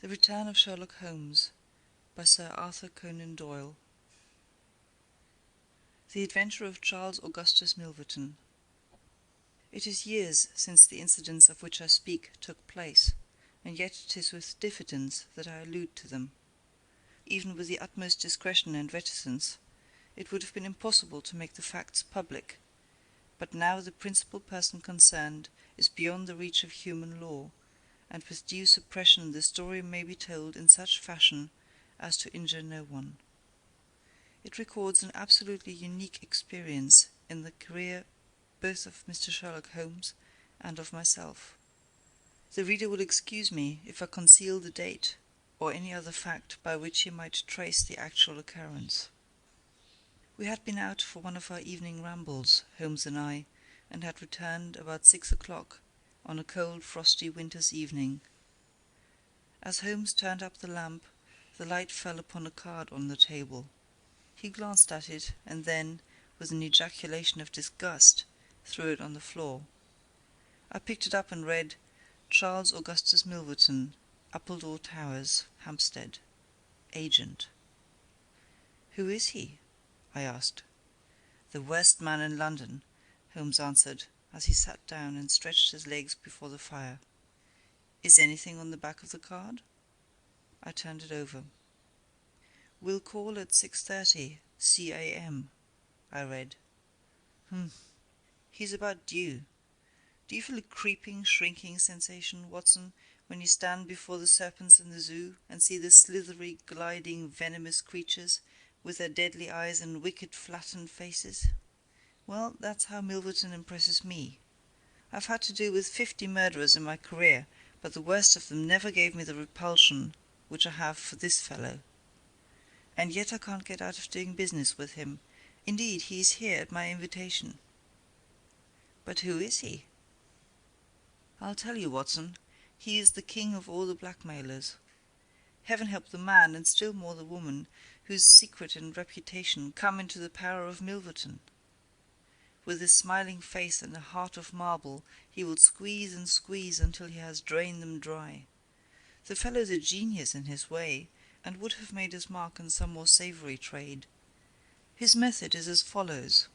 The Return of Sherlock Holmes by Sir Arthur Conan Doyle. The Adventure of Charles Augustus Milverton. It is years since the incidents of which I speak took place, and yet it is with diffidence that I allude to them. Even with the utmost discretion and reticence, it would have been impossible to make the facts public, but now the principal person concerned is beyond the reach of human law, and with due suppression the story may be told in such fashion as to injure no one. It records an absolutely unique experience in the career both of Mr. Sherlock Holmes and of myself. The reader will excuse me if I conceal the date, or any other fact by which he might trace the actual occurrence. We had been out for one of our evening rambles, Holmes and I, and had returned about 6 o'clock, on a cold frosty winter's evening. As Holmes turned up the lamp, the light fell upon a card on the table. He glanced at it, and then, with an ejaculation of disgust, threw it on the floor. I picked it up and read, Charles Augustus Milverton, Appledore Towers, Hampstead, Agent. "Who is he?" I asked. "The worst man in London," Holmes answered, as he sat down and stretched his legs before the fire. "Is anything on the back of the card?" I turned it over. "Will call at 6:30 c.a.m." I read. He's about due. Do you feel a creeping, shrinking sensation, Watson, when you stand before the serpents in the zoo and see the slithery, gliding, venomous creatures, with their deadly eyes and wicked, flattened faces? Well, that's how Milverton impresses me. I've had to do with 50 murderers in my career, but the worst of them never gave me the repulsion which I have for this fellow. And yet I can't get out of doing business with him. Indeed, he is here at my invitation." "But who is he?" "I'll tell you, Watson. He is the king of all the blackmailers. Heaven help the man, and still more the woman, whose secret and reputation come into the power of Milverton. With his smiling face and a heart of marble, he will squeeze and squeeze until he has drained them dry. The fellow's a genius in his way, and would have made his mark in some more savoury trade. His method is as follows.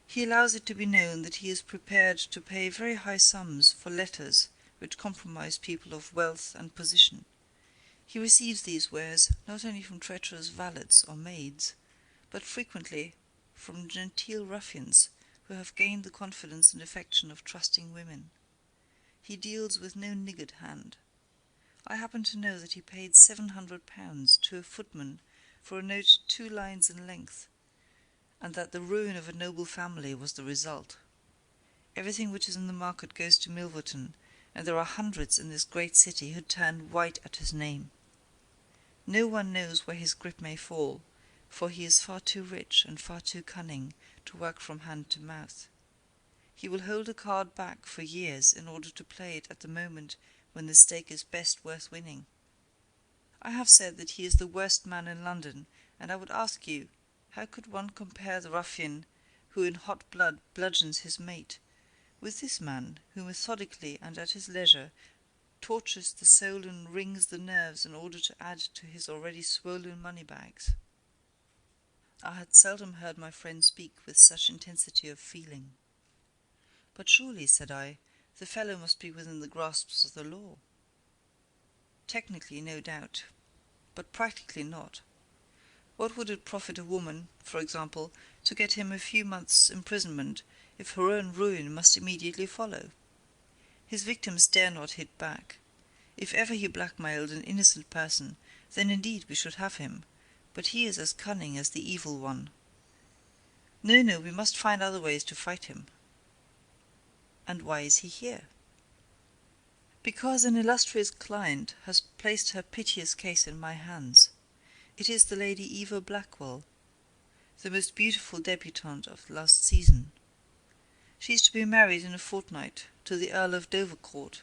He allows it to be known that he is prepared to pay very high sums for letters which compromise people of wealth and position. He receives these wares not only from treacherous valets or maids, but frequently from genteel ruffians who have gained the confidence and affection of trusting women. He deals with no niggard hand. I happen to know that he paid £700 to a footman for a note 2 lines in length, and that the ruin of a noble family was the result. Everything which is in the market goes to Milverton, and there are hundreds in this great city who turn white at his name. No one knows where his grip may fall, for he is far too rich and far too cunning to work from hand to mouth. He will hold a card back for years in order to play it at the moment when the stake is best worth winning. I have said that he is the worst man in London, and I would ask you, how could one compare the ruffian who in hot blood bludgeons his mate with this man who methodically and at his leisure tortures the soul and wrings the nerves in order to add to his already swollen money-bags? I had seldom heard my friend speak with such intensity of feeling. "But surely," said I, "the fellow must be within the grasp of the law." "Technically, no doubt, but practically not. What would it profit a woman, for example, to get him a few months' imprisonment if her own ruin must immediately follow? His victims dare not hit back. If ever he blackmailed an innocent person, then indeed we should have him, but he is as cunning as the evil one. No, we must find other ways to fight him." "And why is he here?" "Because an illustrious client has placed her piteous case in my hands. It is the Lady Eva Blackwell, the most beautiful debutante of last season. She is to be married in a fortnight to the Earl of Dovercourt.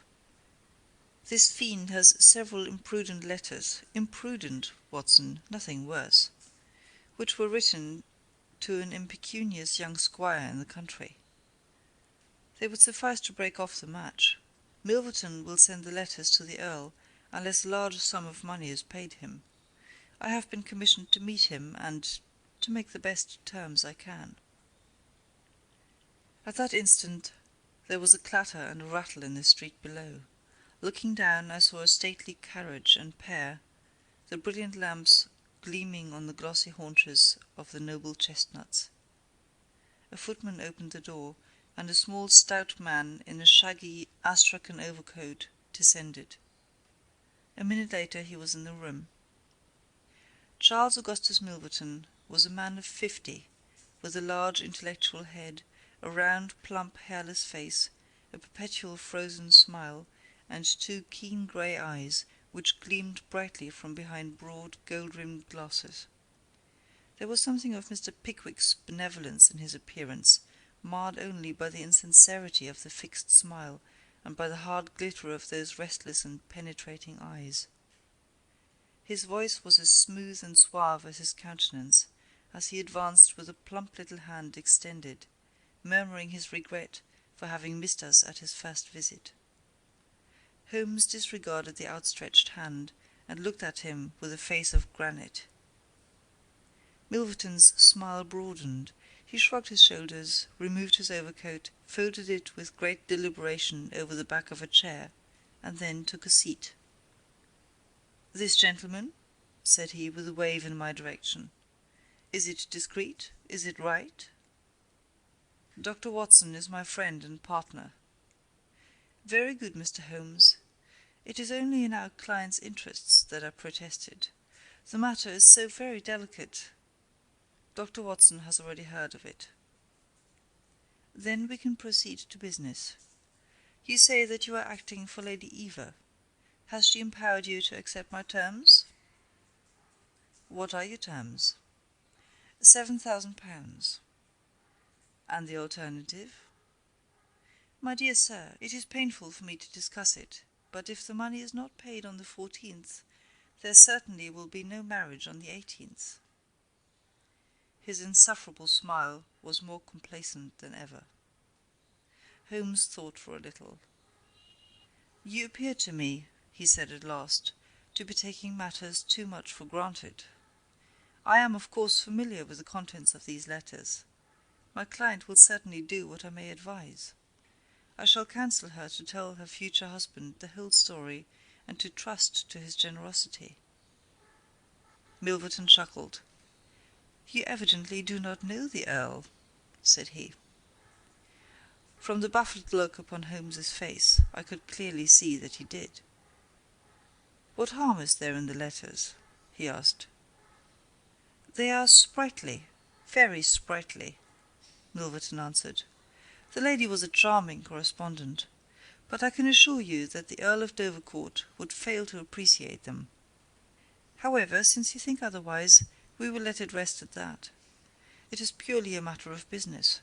This fiend has several imprudent letters, imprudent, Watson, nothing worse, which were written to an impecunious young squire in the country. They would suffice to break off the match. Milverton will send the letters to the Earl, unless a large sum of money is paid him. I have been commissioned to meet him and to make the best terms I can." At that instant there was a clatter and a rattle in the street below. Looking down, I saw a stately carriage and pair, the brilliant lamps gleaming on the glossy haunches of the noble chestnuts. A footman opened the door, and a small stout man in a shaggy astrakhan overcoat descended. A minute later he was in the room. Charles Augustus Milverton was a man of 50, with a large intellectual head, a round, plump, hairless face, a perpetual frozen smile, and 2 keen grey eyes which gleamed brightly from behind broad, gold-rimmed glasses. There was something of Mr. Pickwick's benevolence in his appearance, marred only by the insincerity of the fixed smile and by the hard glitter of those restless and penetrating eyes. His voice was as smooth and suave as his countenance, as he advanced with a plump little hand extended, murmuring his regret for having missed us at his first visit. Holmes disregarded the outstretched hand, and looked at him with a face of granite. Milverton's smile broadened. He shrugged his shoulders, removed his overcoat, folded it with great deliberation over the back of a chair, and then took a seat. "This gentleman?" said he, with a wave in my direction. "Is it discreet? Is it right?" "Dr. Watson is my friend and partner." "Very good, Mr. Holmes. It is only in our client's interests that are protested. The matter is so very delicate. Dr. Watson has already heard of it." "Then we can proceed to business. You say that you are acting for Lady Eva. Has she empowered you to accept my terms?" "What are your terms?" £7,000. "And the alternative?" "My dear sir, it is painful for me to discuss it, but if the money is not paid on the 14th, there certainly will be no marriage on the 18th. His insufferable smile was more complacent than ever. Holmes thought for a little. "You appear to me," he said at last, "to be taking matters too much for granted. I am of course familiar with the contents of these letters. My client will certainly do what I may advise. I shall counsel her to tell her future husband the whole story, and to trust to his generosity." Milverton chuckled. "You evidently do not know the Earl," said he. From the baffled look upon Holmes's face, I could clearly see that he did. "What harm is there in the letters?" he asked. "They are sprightly, very sprightly," Milverton answered. "The lady was a charming correspondent, but I can assure you that the Earl of Dovercourt would fail to appreciate them. However, since you think otherwise, we will let it rest at that. It is purely a matter of business.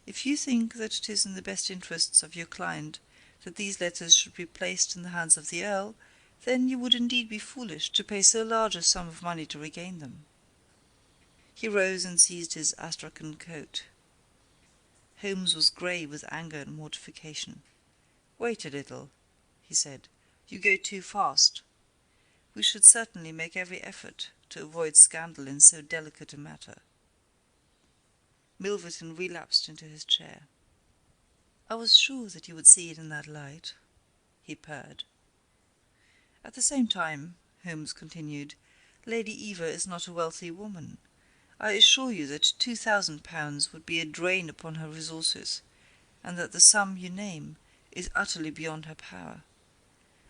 If you think that it is in the best interests of your client that these letters should be placed in the hands of the Earl, then you would indeed be foolish to pay so large a sum of money to regain them." He rose and seized his astrakhan coat. Holmes was grey with anger and mortification. "Wait a little," he said. "You go too fast. We should certainly make every effort to avoid scandal in so delicate a matter." Milverton relapsed into his chair. "I was sure that you would see it in that light," he purred. "At the same time," Holmes continued, "Lady Eva is not a wealthy woman. I assure you that £2,000 would be a drain upon her resources, and that the sum you name is utterly beyond her power.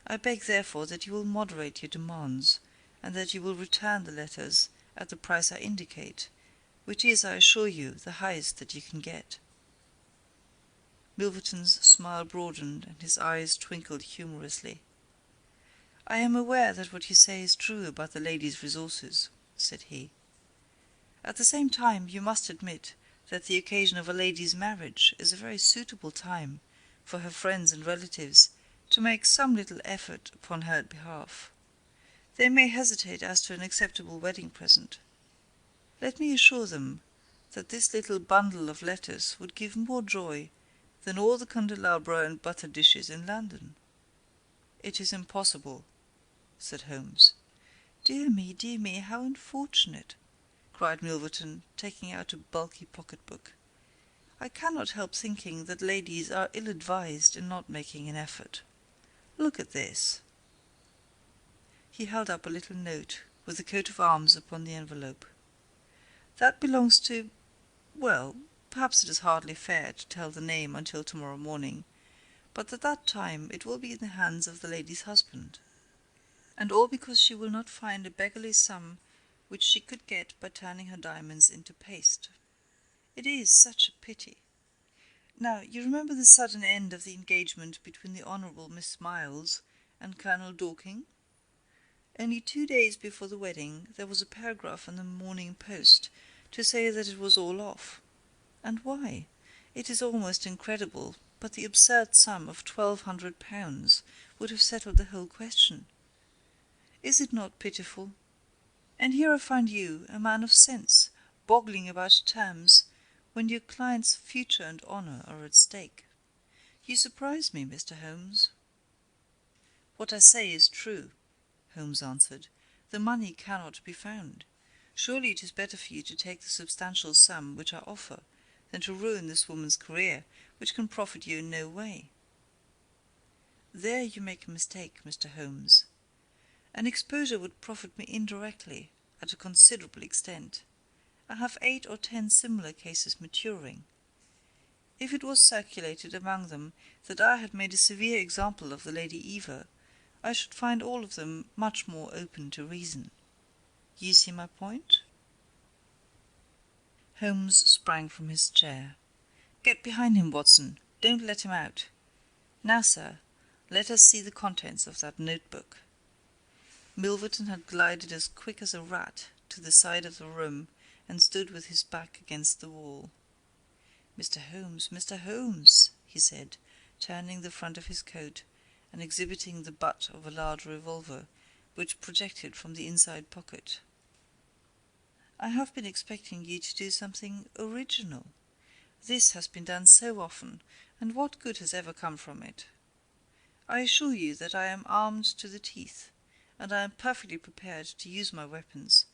I beg, therefore, that you will moderate your demands, and that you will return the letters at the price I indicate, which is, I assure you, the highest that you can get." Milverton's smile broadened, and his eyes twinkled humorously. "I am aware that what you say is true about the lady's resources," said he. "At the same time, you must admit that the occasion of a lady's marriage is a very suitable time for her friends and relatives to make some little effort upon her behalf. They may hesitate as to an acceptable wedding present. Let me assure them that this little bundle of letters would give more joy than all the candelabra and butter dishes in London." "It is impossible," said Holmes. Dear me, how unfortunate!" cried Milverton, taking out a bulky pocket-book. "I cannot help thinking that ladies are ill-advised in not making an effort. Look at this." He held up a little note with the coat of arms upon the envelope. "That belongs to— well, perhaps it is hardly fair to tell the name until tomorrow morning, but at that time it will be in the hands of the lady's husband. And all because she will not find a beggarly sum which she could get by turning her diamonds into paste. It is such a pity. Now, you remember the sudden end of the engagement between the Honourable Miss Miles and Colonel Dorking? Only 2 days before the wedding there was a paragraph in the Morning Post to say that it was all off. And why? It is almost incredible, but the absurd sum of £1,200 would have settled the whole question. Is it not pitiful? And here I find you, a man of sense, boggling about terms, when your client's future and honour are at stake. You surprise me, Mr. Holmes." "What I say is true," Holmes answered. "The money cannot be found. Surely it is better for you to take the substantial sum which I offer than to ruin this woman's career, which can profit you in no way." "There you make a mistake, Mr. Holmes. An exposure would profit me indirectly, at a considerable extent. I have 8 or 10 similar cases maturing. If it was circulated among them that I had made a severe example of the Lady Eva, I should find all of them much more open to reason. You see my point?" Holmes sprang from his chair. "Get behind him, Watson. Don't let him out. Now, sir, let us see the contents of that notebook." Milverton had glided as quick as a rat to the side of the room and stood with his back against the wall. Mr. Holmes," he said, turning the front of his coat and exhibiting the butt of a large revolver, which projected from the inside pocket. "I have been expecting you to do something original. This has been done so often, and what good has ever come from it? I assure you that I am armed to the teeth, and I am perfectly prepared to use my weapons,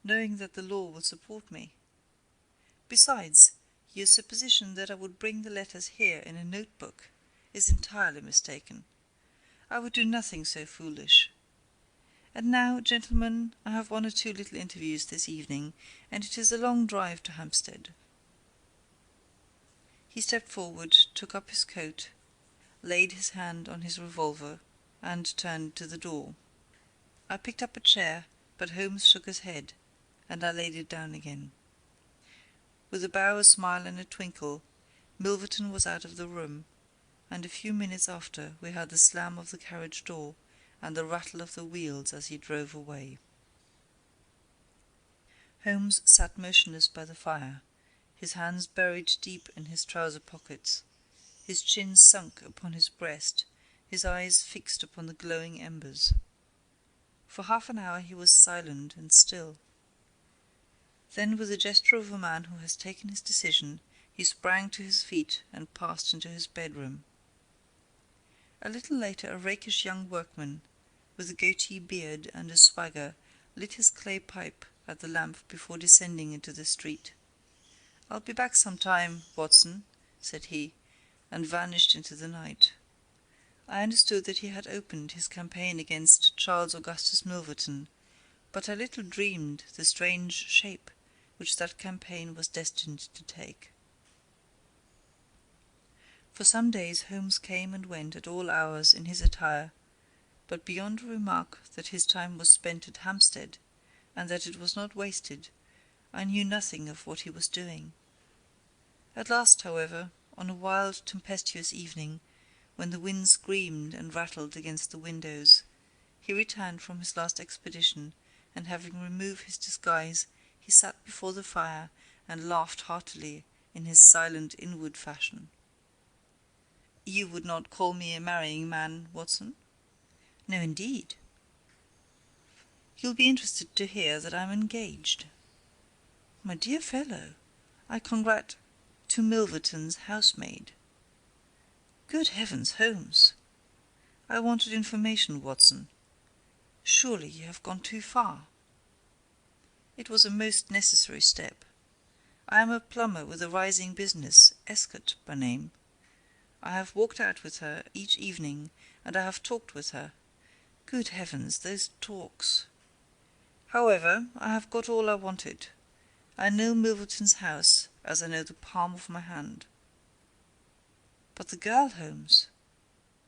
knowing that the law will support me. Besides, your supposition that I would bring the letters here in a notebook is entirely mistaken. I would do nothing so foolish. And now, gentlemen, I have 1 or 2 little interviews this evening, and it is a long drive to Hampstead." He stepped forward, took up his coat, laid his hand on his revolver, and turned to the door. I picked up a chair, but Holmes shook his head, and I laid it down again. With a bow, a smile, and a twinkle, Milverton was out of the room, and a few minutes after we heard the slam of the carriage door and the rattle of the wheels as he drove away. Holmes sat motionless by the fire, his hands buried deep in his trouser pockets, his chin sunk upon his breast, his eyes fixed upon the glowing embers. For half an hour he was silent and still. Then, with the gesture of a man who has taken his decision, he sprang to his feet and passed into his bedroom. A little later a rakish young workman, with a goatee beard and a swagger, lit his clay pipe at the lamp before descending into the street. "I'll be back some time, Watson," said he, and vanished into the night. I understood that he had opened his campaign against Charles Augustus Milverton, but I little dreamed the strange shape which that campaign was destined to take. For some days Holmes came and went at all hours in his attire, but beyond a remark that his time was spent at Hampstead, and that it was not wasted, I knew nothing of what he was doing. At last, however, on a wild, tempestuous evening, when the wind screamed and rattled against the windows, he returned from his last expedition, and having removed his disguise, he sat before the fire and laughed heartily in his silent inward fashion. "You would not call me a marrying man, Watson?" "No, indeed." "You'll be interested to hear that I'm engaged." "My dear fellow, I to Milverton's housemaid." "Good heavens, Holmes!" "I wanted information, Watson." Surely you have gone too far." "It was a most necessary step. I am a plumber with a rising business, Escott by name. I have walked out with her each evening, and I have talked with her. Good heavens, those talks! However, I have got all I wanted. I know Milverton's house as I know the palm of my hand." "But the girl, Holmes?"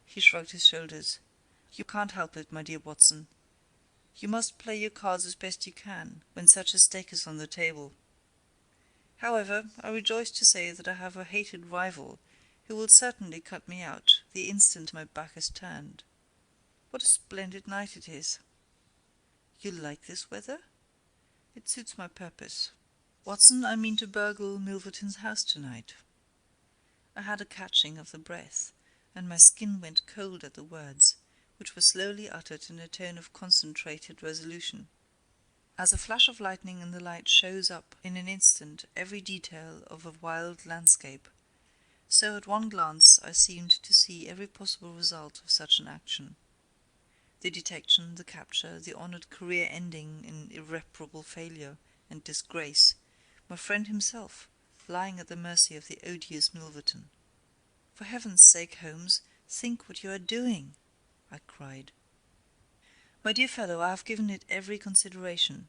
He shrugged his shoulders. "You can't help it, my dear Watson. You must play your cards as best you can, when such a stake is on the table. However, I rejoice to say that I have a hated rival, who will certainly cut me out the instant my back is turned. What a splendid night it is!" "You like this weather?" "It suits my purpose. Watson, I mean to burgle Milverton's house tonight." I had a catching of the breath, and my skin went cold at the words, which were slowly uttered in a tone of concentrated resolution. As a flash of lightning in the light shows up in an instant every detail of a wild landscape, so at one glance I seemed to see every possible result of such an action. The detection, the capture, the honoured career ending in irreparable failure and disgrace, my friend himself lying at the mercy of the odious Milverton. "For heaven's sake, Holmes, think what you are doing!" I cried. "My dear fellow, I have given it every consideration.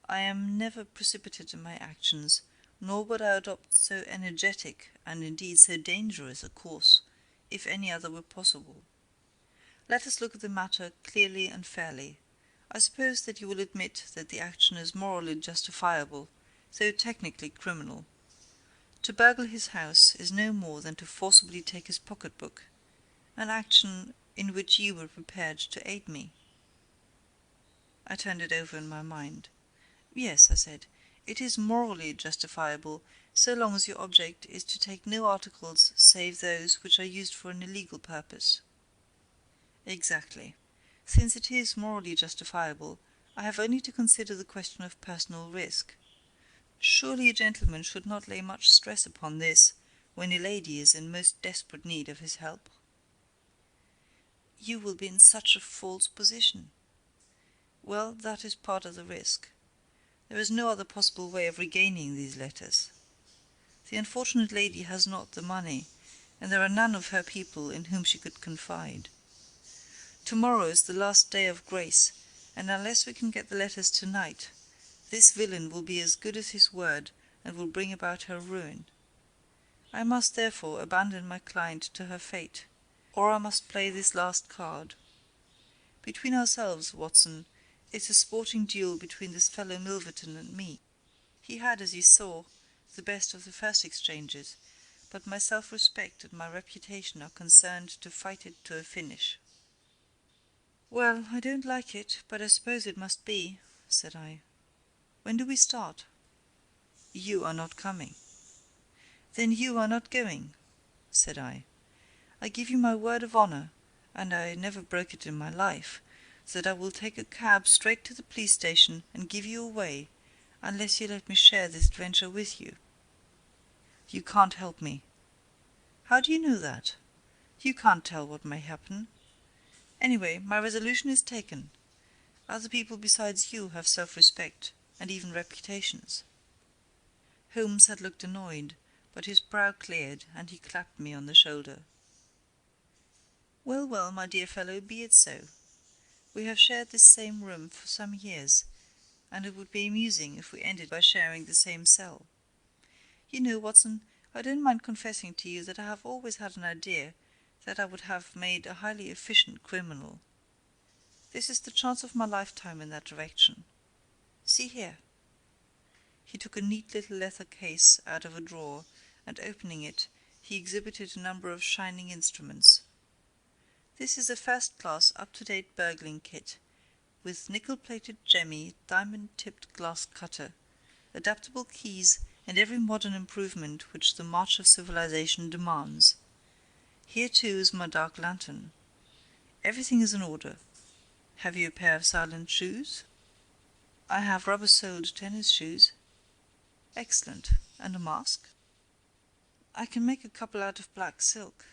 I am never precipitate in my actions, nor would I adopt so energetic, and indeed so dangerous a course, if any other were possible. Let us look at the matter clearly and fairly. I suppose that you will admit that the action is morally justifiable, though technically criminal. To burgle his house is no more than to forcibly take his pocket-book, an action in which you were prepared to aid me." I turned it over in my mind. "Yes," I said, "it is morally justifiable, so long as your object is to take no articles save those which are used for an illegal purpose." "Exactly. Since it is morally justifiable, I have only to consider the question of personal risk. Surely a gentleman should not lay much stress upon this, when a lady is in most desperate need of his help." "You will be in such a false position." "Well, that is part of the risk. There is no other possible way of regaining these letters. The unfortunate lady has not the money, and there are none of her people in whom she could confide. Tomorrow is the last day of grace, and unless we can get the letters tonight, this villain will be as good as his word, and will bring about her ruin. I must therefore abandon my client to her fate, or I must play this last card. Between ourselves, Watson, it's a sporting duel between this fellow Milverton and me. He had, as you saw, the best of the first exchanges, but my self-respect and my reputation are concerned to fight it to a finish." "Well, I don't like it, but I suppose it must be," said I. "When do we start?" "You are not coming." "Then you are not going," said I. "I give you my word of honour, and I never broke it in my life, that I will take a cab straight to the police station and give you away, unless you let me share this adventure with you." "You can't help me." "How do you know that? You can't tell what may happen. Anyway, my resolution is taken. Other people besides you have self-respect, and even reputations." Holmes had looked annoyed, but his brow cleared, and he clapped me on the shoulder. "Well, well, my dear fellow, be it so. We have shared this same room for some years, and it would be amusing if we ended by sharing the same cell. You know, Watson, I don't mind confessing to you that I have always had an idea that I would have made a highly efficient criminal. This is the chance of my lifetime in that direction. See here." He took a neat little leather case out of a drawer, and opening it, he exhibited a number of shining instruments. "This is a first-class, up-to-date burgling kit, with nickel-plated jemmy, diamond-tipped glass cutter, adaptable keys, and every modern improvement which the march of civilization demands. Here, too, is my dark lantern. Everything is in order. Have you a pair of silent shoes?" "I have rubber-soled tennis shoes." "Excellent. And a mask?" "I can make a couple out of black silk."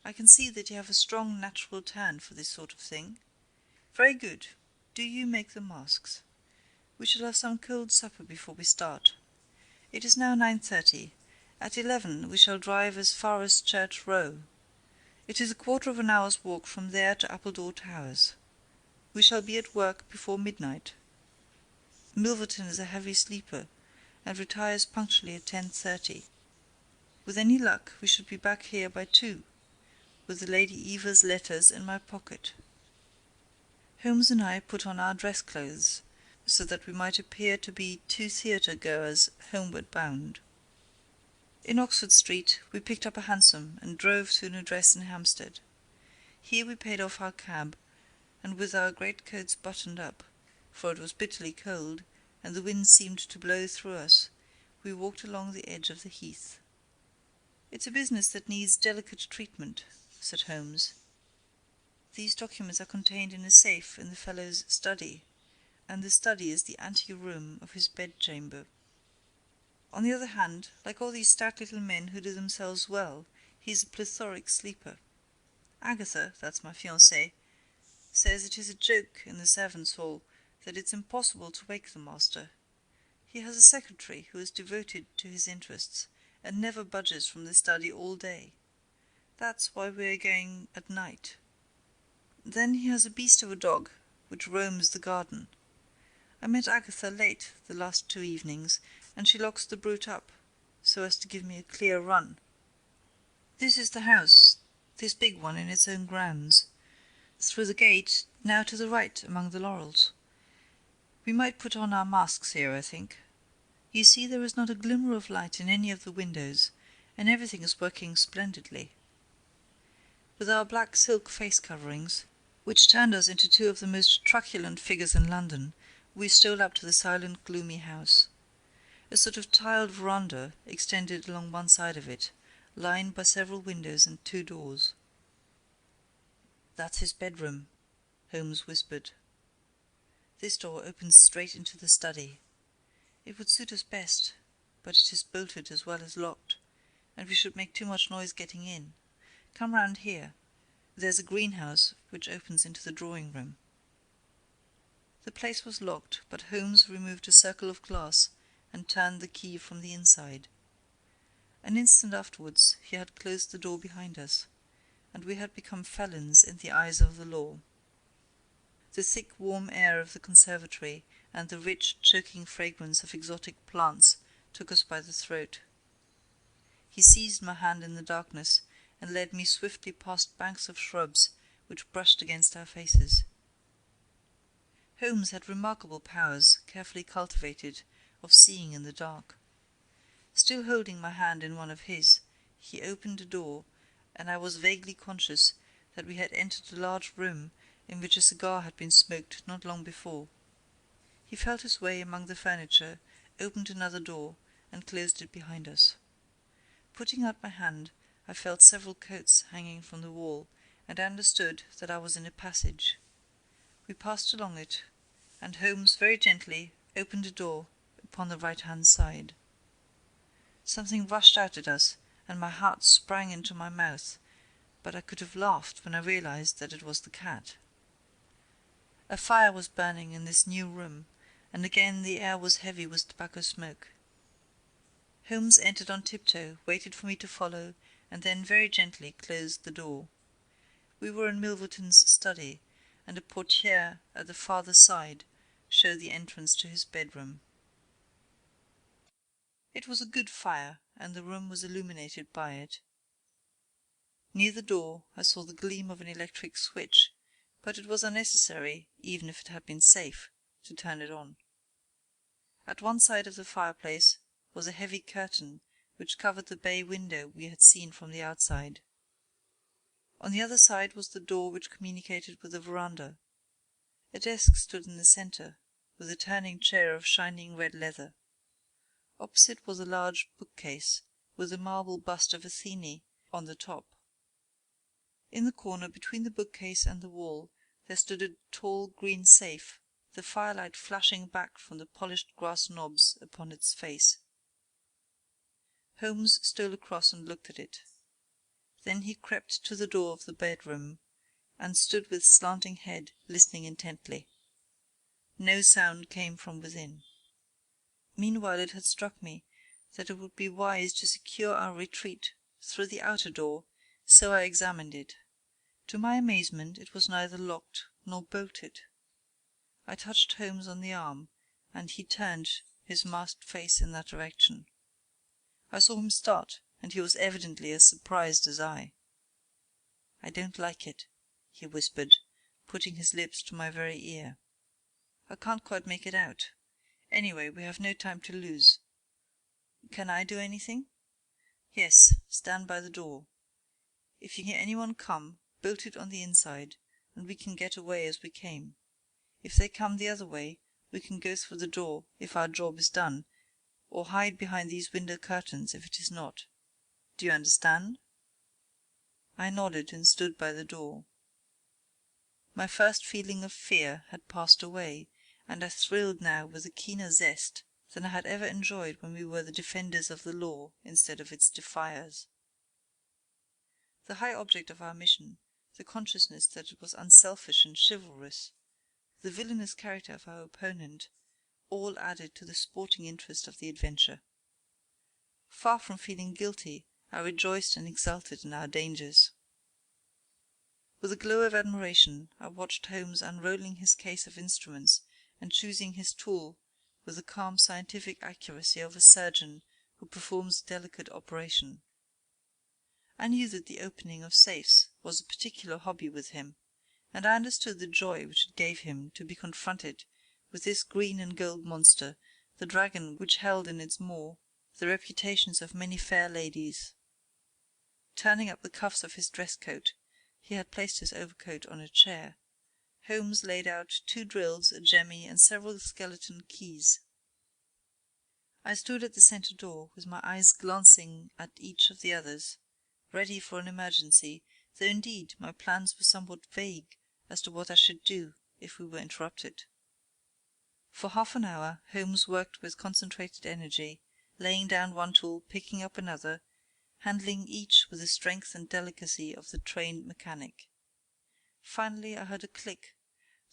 "I can see that you have a strong natural turn for this sort of thing. Very good. Do you make the masks. We shall have some cold supper before we start. It is now 9:30. At 11 we shall drive as far as Church Row. It is a quarter of an hour's walk from there to Appledore Towers. We shall be at work before midnight. Milverton is a heavy sleeper, and retires punctually at 10:30. With any luck we should be back here by 2, with the Lady Eva's letters in my pocket. Holmes and I put on our dress clothes, so that we might appear to be 2 theatre-goers homeward bound. In Oxford Street we picked up a hansom and drove to an address in Hampstead. Here we paid off our cab, and with our greatcoats buttoned up, for it was bitterly cold, and the wind seemed to blow through us, we walked along the edge of the heath. "It's a business that needs delicate treatment," said Holmes. "These documents are contained in a safe in the fellow's study, and the study is the ante-room of his bedchamber. On the other hand, like all these stout little men who do themselves well, he is a plethoric sleeper. Agatha, that's my fiancée, says it is a joke in the servants' hall that it's impossible to wake the master. He has a secretary who is devoted to his interests, and never budges from the study all day. That's why we are going at night. Then he has a beast of a dog, which roams the garden. I met Agatha late the last 2 evenings, and she locks the brute up, so as to give me a clear run. This is the house, this big one in its own grounds. Through the gate, now to the right among the laurels. We might put on our masks here, I think. You see there is not a glimmer of light in any of the windows, and everything is working splendidly. With our black silk face-coverings, which turned us into 2 of the most truculent figures in London, we stole up to the silent, gloomy house. A sort of tiled veranda extended along one side of it, lined by several windows and 2 doors. "That's his bedroom," Holmes whispered. "This door opens straight into the study. It would suit us best, but it is bolted as well as locked, and we should make too much noise getting in. Come round here. There's a greenhouse which opens into the drawing-room." The place was locked, but Holmes removed a circle of glass and turned the key from the inside. An instant afterwards he had closed the door behind us, and we had become felons in the eyes of the law. The thick warm air of the conservatory and the rich choking fragrance of exotic plants took us by the throat. He seized my hand in the darkness and led me swiftly past banks of shrubs which brushed against our faces. Holmes had remarkable powers, carefully cultivated, of seeing in the dark. Still holding my hand in one of his, he opened a door, and I was vaguely conscious that we had entered a large room in which a cigar had been smoked not long before. He felt his way among the furniture, opened another door, and closed it behind us. Putting out my hand, I felt several coats hanging from the wall, and understood that I was in a passage. We passed along it, and Holmes very gently opened a door upon the right-hand side. Something rushed out at us, and my heart sprang into my mouth, but I could have laughed when I realized that it was the cat. A fire was burning in this new room, and again the air was heavy with tobacco smoke. Holmes entered on tiptoe, waited for me to follow, and then very gently closed the door. We were in Milverton's study, and a portière at the farther side showed the entrance to his bedroom. It was a good fire, and the room was illuminated by it. Near the door I saw the gleam of an electric switch, but it was unnecessary, even if it had been safe, to turn it on. At one side of the fireplace was a heavy curtain which covered the bay window we had seen from the outside. On the other side was the door which communicated with the veranda. A desk stood in the centre, with a turning chair of shining red leather. Opposite was a large bookcase, with a marble bust of Athene on the top. In the corner between the bookcase and the wall there stood a tall green safe, the firelight flashing back from the polished brass knobs upon its face. Holmes stole across and looked at it. Then he crept to the door of the bedroom, and stood with slanting head, listening intently. No sound came from within. Meanwhile it had struck me that it would be wise to secure our retreat through the outer door, so I examined it. To my amazement it was neither locked nor bolted. I touched Holmes on the arm, and he turned his masked face in that direction. I saw him start, and he was evidently as surprised as I. "I don't like it," he whispered, putting his lips to my very ear. "I can't quite make it out. Anyway, we have no time to lose. Can I do anything?" "Yes, stand by the door. If you hear anyone come, bolt it on the inside, and we can get away as we came. If they come the other way, we can go through the door if our job is done, or hide behind these window curtains if it is not. Do you understand?" I nodded and stood by the door. My first feeling of fear had passed away, and I thrilled now with a keener zest than I had ever enjoyed when we were the defenders of the law instead of its defiers. The high object of our mission, the consciousness that it was unselfish and chivalrous, the villainous character of our opponent, all added to the sporting interest of the adventure. Far from feeling guilty, I rejoiced and exulted in our dangers. With a glow of admiration, I watched Holmes unrolling his case of instruments and choosing his tool with the calm scientific accuracy of a surgeon who performs a delicate operation. I knew that the opening of safes was a particular hobby with him, and I understood the joy which it gave him to be confronted with this green and gold monster, the dragon which held in its maw the reputations of many fair ladies. Turning up the cuffs of his dress coat, he had placed his overcoat on a chair. Holmes laid out 2 drills, a jemmy, and several skeleton keys. I stood at the centre door, with my eyes glancing at each of the others, ready for an emergency, though indeed my plans were somewhat vague as to what I should do if we were interrupted. For half an hour Holmes worked with concentrated energy, laying down one tool, picking up another, handling each with the strength and delicacy of the trained mechanic. Finally I heard a click,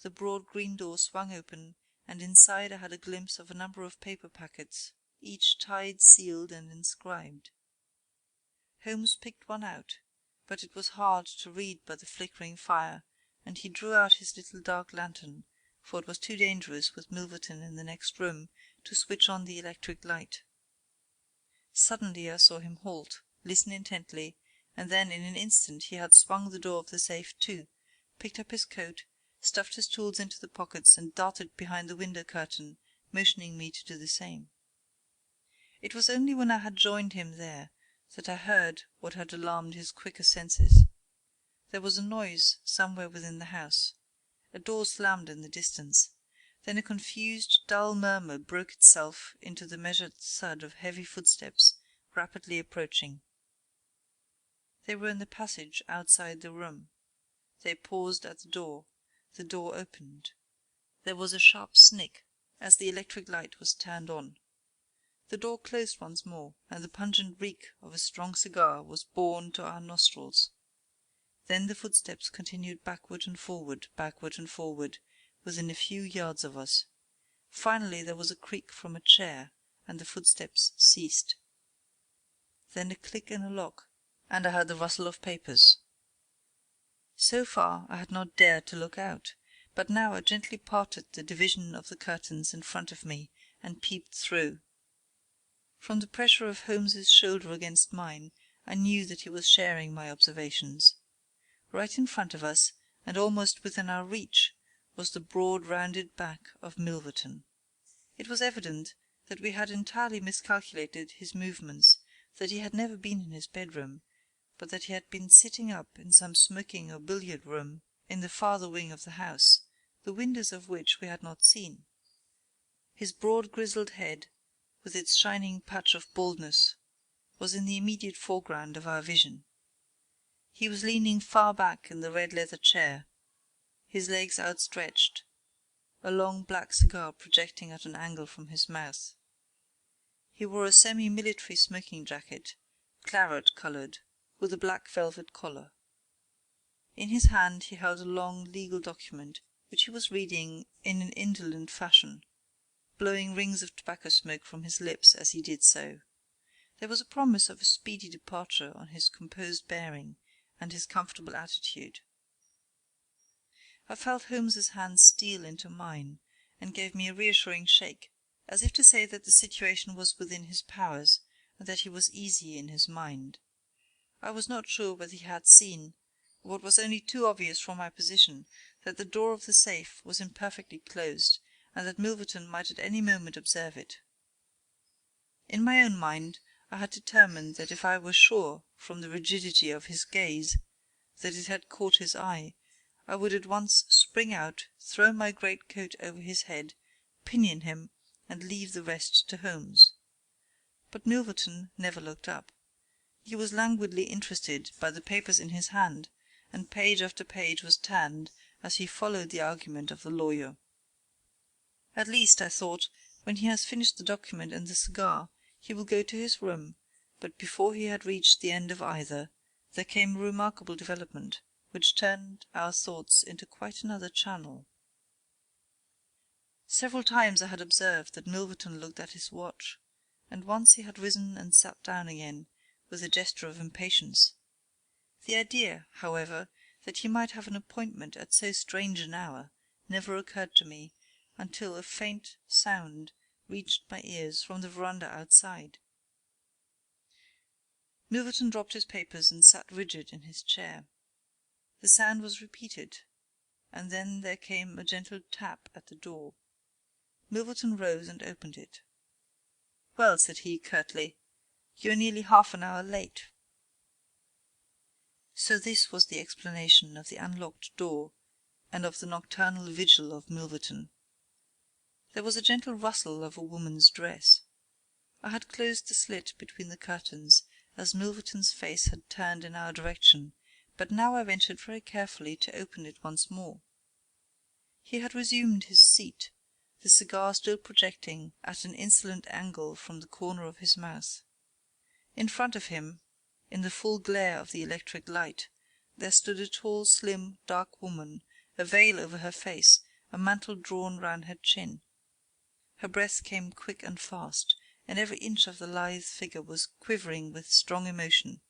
the broad green door swung open, and inside I had a glimpse of a number of paper packets, each tied, sealed, and inscribed. Holmes picked one out, but it was hard to read by the flickering fire, and he drew out his little dark lantern, for it was too dangerous, with Milverton in the next room, to switch on the electric light. Suddenly I saw him halt, listen intently, and then in an instant he had swung the door of the safe to, picked up his coat, stuffed his tools into the pockets, and darted behind the window curtain, motioning me to do the same. It was only when I had joined him there that I heard what had alarmed his quicker senses. There was a noise somewhere within the house. A door slammed in the distance. Then a confused, dull murmur broke itself into the measured thud of heavy footsteps rapidly approaching. They were in the passage outside the room. They paused at the door. The door opened. There was a sharp snick as the electric light was turned on. The door closed once more, and the pungent reek of a strong cigar was borne to our nostrils. Then the footsteps continued backward and forward, within a few yards of us. Finally there was a creak from a chair, and the footsteps ceased. Then a click in a lock, and I heard the rustle of papers. So far I had not dared to look out, but now I gently parted the division of the curtains in front of me, and peeped through. From the pressure of Holmes's shoulder against mine, I knew that he was sharing my observations. Right in front of us, and almost within our reach, was the broad rounded back of Milverton. It was evident that we had entirely miscalculated his movements, that he had never been in his bedroom, but that he had been sitting up in some smoking or billiard room in the farther wing of the house, the windows of which we had not seen. His broad grizzled head, with its shining patch of baldness, was in the immediate foreground of our vision. He was leaning far back in the red leather chair, his legs outstretched, a long black cigar projecting at an angle from his mouth. He wore a semi-military smoking jacket, claret-coloured, with a black velvet collar. In his hand he held a long legal document, which he was reading in an indolent fashion, blowing rings of tobacco smoke from his lips as he did so. There was a promise of a speedy departure on his composed bearing and his comfortable attitude. I felt Holmes's hand steal into mine, and gave me a reassuring shake, as if to say that the situation was within his powers, and that he was easy in his mind. I was not sure whether he had seen, what was only too obvious from my position, that the door of the safe was imperfectly closed, and that Milverton might at any moment observe it. In my own mind I had determined that if I were sure, from the rigidity of his gaze, that it had caught his eye, I would at once spring out, throw my greatcoat over his head, pinion him, and leave the rest to Holmes. But Milverton never looked up. He was languidly interested by the papers in his hand, and page after page was turned as he followed the argument of the lawyer. At least, I thought, when he has finished the document and the cigar, he will go to his room, but before he had reached the end of either, there came a remarkable development, which turned our thoughts into quite another channel. Several times I had observed that Milverton looked at his watch, and once he had risen and sat down again, with a gesture of impatience. The idea, however, that he might have an appointment at so strange an hour never occurred to me until a faint sound reached my ears from the veranda outside. Milverton dropped his papers and sat rigid in his chair. The sound was repeated, and then there came a gentle tap at the door. Milverton rose and opened it. "Well," said he curtly, "you are nearly half an hour late." So this was the explanation of the unlocked door and of the nocturnal vigil of Milverton. There was a gentle rustle of a woman's dress. I had closed the slit between the curtains, as Milverton's face had turned in our direction, but now I ventured very carefully to open it once more. He had resumed his seat, the cigar still projecting at an insolent angle from the corner of his mouth. In front of him, in the full glare of the electric light, there stood a tall, slim, dark woman, a veil over her face, a mantle drawn round her chin. Her breath came quick and fast, and every inch of the lithe figure was quivering with strong emotion.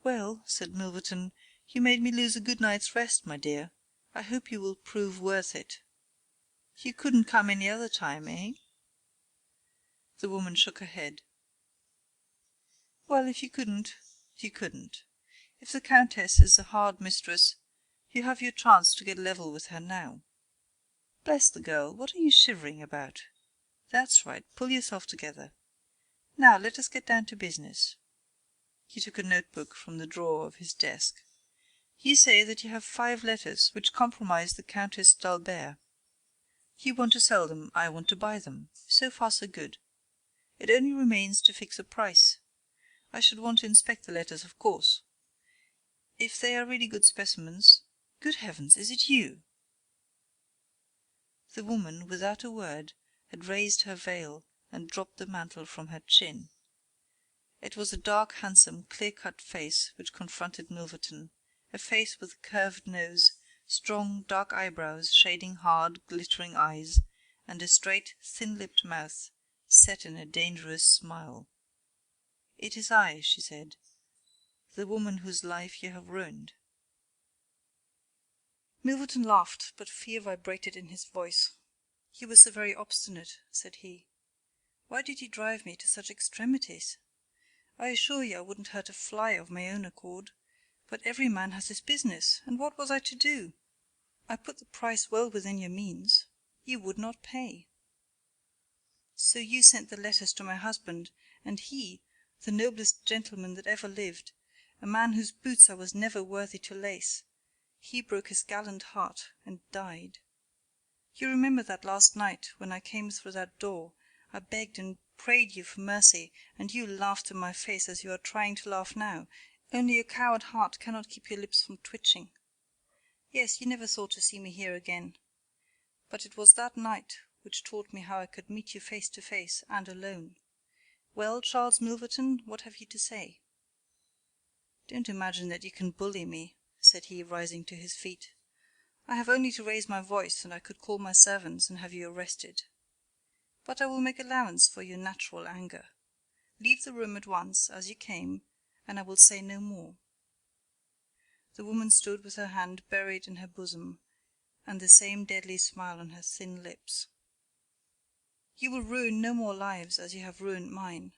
"Well," said Milverton, "you made me lose a good night's rest, my dear. I hope you will prove worth it. You couldn't come any other time, eh?" The woman shook her head. "Well, if you couldn't, you couldn't. If the Countess is a hard mistress, you have your chance to get level with her now. Bless the girl, what are you shivering about? That's right, pull yourself together. Now let us get down to business." He took a notebook from the drawer of his desk. "You say that you have 5 letters which compromise the Countess d'Albert. You want to sell them, I want to buy them. So far so good. It only remains to fix a price. I should want to inspect the letters, of course. If they are really good specimens— Good heavens, is it you?" The woman, without a word, had raised her veil and dropped the mantle from her chin. It was a dark, handsome, clear-cut face which confronted Milverton, a face with a curved nose, strong, dark eyebrows shading hard, glittering eyes, and a straight, thin-lipped mouth set in a dangerous smile. "It is I," she said, "the woman whose life you have ruined." Milverton laughed, but fear vibrated in his voice. "You were so very obstinate," said he. "Why did you drive me to such extremities? I assure you I wouldn't hurt a fly of my own accord, but every man has his business, and what was I to do? I put the price well within your means. You would not pay. So you sent the letters to my husband, and he, the noblest gentleman that ever lived, a man whose boots I was never worthy to lace, he broke his gallant heart and died. You remember that last night, when I came through that door, I begged and prayed you for mercy, and you laughed in my face as you are trying to laugh now, only your coward heart cannot keep your lips from twitching. Yes, you never thought to see me here again. But it was that night which taught me how I could meet you face to face, and alone. Well, Charles Milverton, what have you to say?" "Don't imagine that you can bully me," said he, rising to his feet. "I have only to raise my voice, and I could call my servants and have you arrested. But I will make allowance for your natural anger. Leave the room at once, as you came, and I will say no more." The woman stood with her hand buried in her bosom, and the same deadly smile on her thin lips. "You will ruin no more lives as you have ruined mine.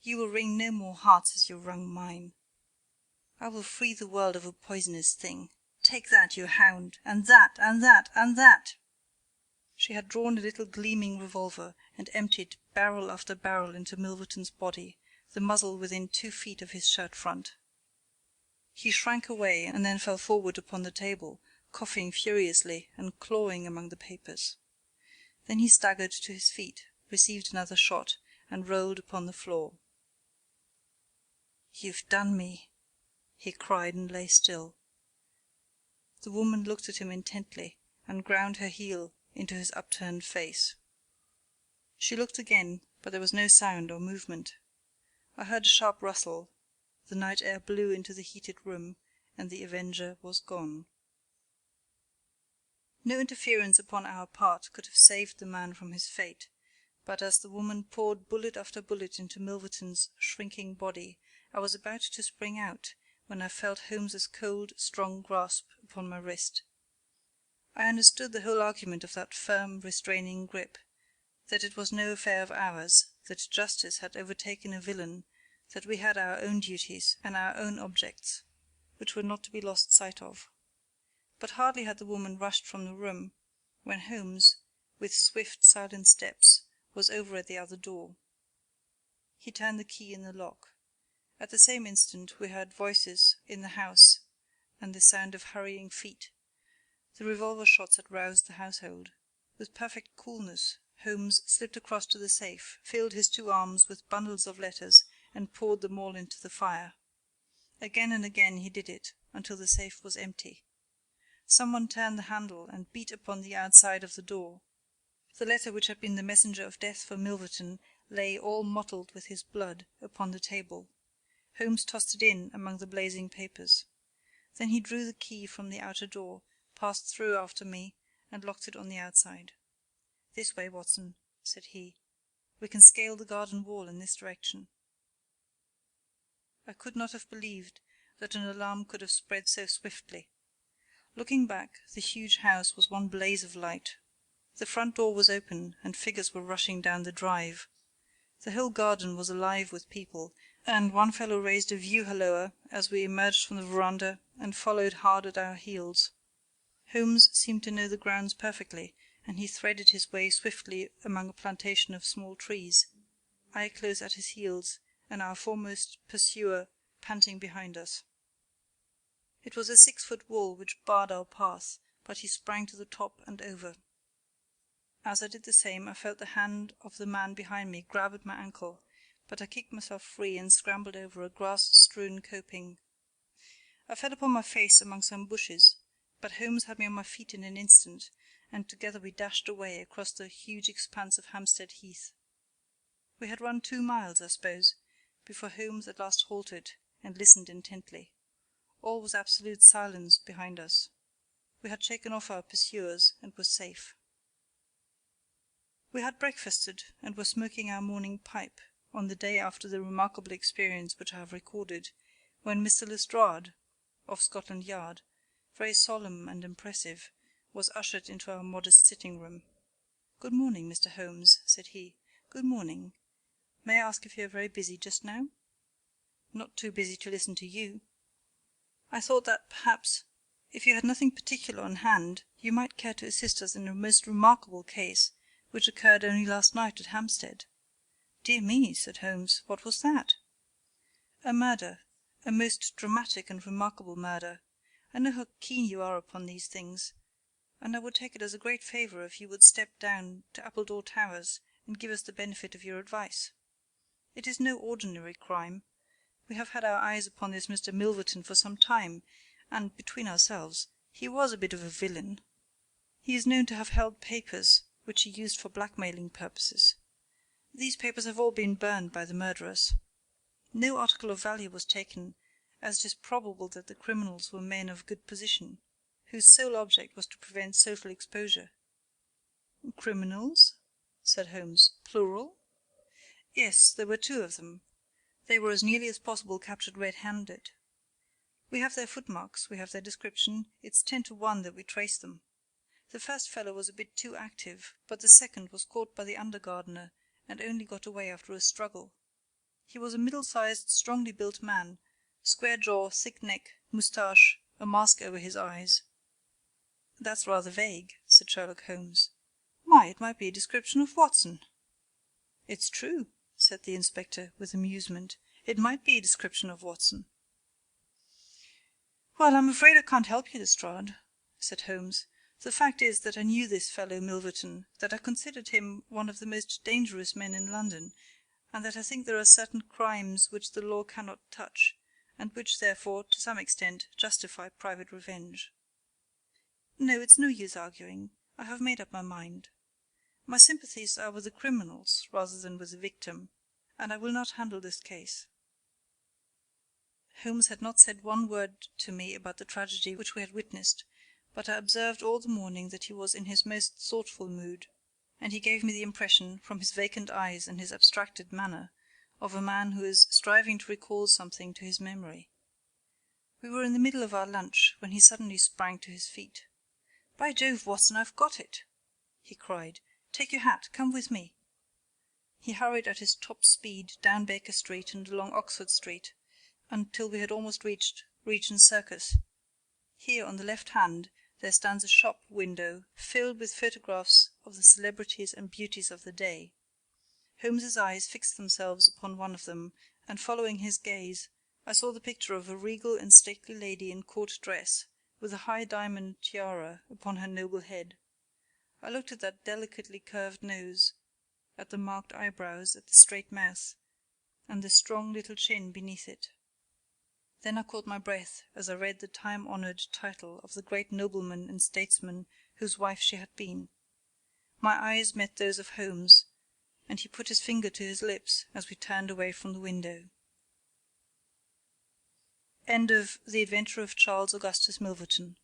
You will wring no more hearts as you wrung mine. I will free the world of a poisonous thing. Take that, you hound, and that, and that, and that!" She had drawn a little gleaming revolver and emptied barrel after barrel into Milverton's body, the muzzle within 2 feet of his shirt front. He shrank away and then fell forward upon the table, coughing furiously and clawing among the papers. Then he staggered to his feet, received another shot, and rolled upon the floor. "You've done me," he cried, and lay still. The woman looked at him intently, and ground her heel into his upturned face. She looked again, but there was no sound or movement. I heard a sharp rustle, the night air blew into the heated room, and the avenger was gone. No interference upon our part could have saved the man from his fate, but as the woman poured bullet after bullet into Milverton's shrinking body, I was about to spring out, when I felt Holmes's cold, strong grasp upon my wrist. I understood the whole argument of that firm, restraining grip, that it was no affair of ours, that justice had overtaken a villain, that we had our own duties and our own objects, which were not to be lost sight of. But hardly had the woman rushed from the room, when Holmes, with swift, silent steps, was over at the other door. He turned the key in the lock. At the same instant we heard voices in the house and the sound of hurrying feet. The revolver shots had roused the household. With perfect coolness, Holmes slipped across to the safe, filled his 2 arms with bundles of letters, and poured them all into the fire. Again and again he did it, until the safe was empty. Someone turned the handle and beat upon the outside of the door. The letter which had been the messenger of death for Milverton lay all mottled with his blood upon the table. Holmes tossed it in among the blazing papers. Then he drew the key from the outer door, passed through after me, and locked it on the outside. "This way, Watson," said he. "We can scale the garden wall in this direction." I could not have believed that an alarm could have spread so swiftly. Looking back, the huge house was one blaze of light. The front door was open, and figures were rushing down the drive. The whole garden was alive with people, and one fellow raised a view-halloa as we emerged from the veranda and followed hard at our heels. Holmes seemed to know the grounds perfectly, and he threaded his way swiftly among a plantation of small trees, I close at his heels, and our foremost pursuer panting behind us. It was a 6-foot wall which barred our path, but he sprang to the top and over. As I did the same, I felt the hand of the man behind me grab at my ankle, but I kicked myself free and scrambled over a grass-strewn coping. I fell upon my face among some bushes, but Holmes had me on my feet in an instant, and together we dashed away across the huge expanse of Hampstead Heath. We had run 2 miles, I suppose, before Holmes at last halted and listened intently. All was absolute silence behind us. We had shaken off our pursuers and were safe. We had breakfasted and were smoking our morning pipe on the day after the remarkable experience which I have recorded, when Mr. Lestrade, of Scotland Yard, very solemn and impressive, was ushered into our modest sitting-room. "Good morning, Mr. Holmes," said he. "Good morning. May I ask if you are very busy just now?" "Not too busy to listen to you." "I thought that, perhaps, if you had nothing particular on hand, you might care to assist us in a most remarkable case which occurred only last night at Hampstead." "Dear me," said Holmes, "what was that?" "A murder, a most dramatic and remarkable murder. I know how keen you are upon these things, and I would take it as a great favour if you would step down to Appledore Towers and give us the benefit of your advice. It is no ordinary crime. We have had our eyes upon this Mr. Milverton for some time, and, between ourselves, he was a bit of a villain. He is known to have held papers which he used for blackmailing purposes. These papers have all been burned by the murderers. No article of value was taken, as it is probable that the criminals were men of good position, whose sole object was to prevent social exposure." "Criminals?" said Holmes. "Plural?" "Yes, there were two of them. They were as nearly as possible captured red-handed. We have their footmarks, we have their description, it's 10 to 1 that we trace them. The first fellow was a bit too active, but the second was caught by the under gardener and only got away after a struggle. He was a middle-sized, strongly built man, square jaw, thick neck, moustache, a mask over his eyes." "That's rather vague," said Sherlock Holmes. "Why, it might be a description of Watson." "It's true," said the inspector, with amusement. "It might be a description of Watson." "Well, I'm afraid I can't help you, Lestrade," said Holmes. "The fact is that I knew this fellow Milverton, that I considered him one of the most dangerous men in London, and that I think there are certain crimes which the law cannot touch, and which, therefore, to some extent, justify private revenge. No, it's no use arguing. I have made up my mind. My sympathies are with the criminals rather than with the victim, and I will not handle this case." Holmes had not said one word to me about the tragedy which we had witnessed, but I observed all the morning that he was in his most thoughtful mood, and he gave me the impression, from his vacant eyes and his abstracted manner, of a man who is striving to recall something to his memory. We were in the middle of our lunch when he suddenly sprang to his feet. "By Jove, Watson, I've got it!" he cried. "Take your hat, come with me." He hurried at his top speed down Baker Street and along Oxford Street until we had almost reached Regent Circus. Here, on the left hand, there stands a shop window filled with photographs of the celebrities and beauties of the day. Holmes's eyes fixed themselves upon one of them, and following his gaze, I saw the picture of a regal and stately lady in court dress, with a high diamond tiara upon her noble head. I looked at that delicately curved nose, at the marked eyebrows, at the straight mouth, and the strong little chin beneath it. Then I caught my breath as I read the time-honoured title of the great nobleman and statesman whose wife she had been. My eyes met those of Holmes, and he put his finger to his lips as we turned away from the window. End of The Adventure of Charles Augustus Milverton,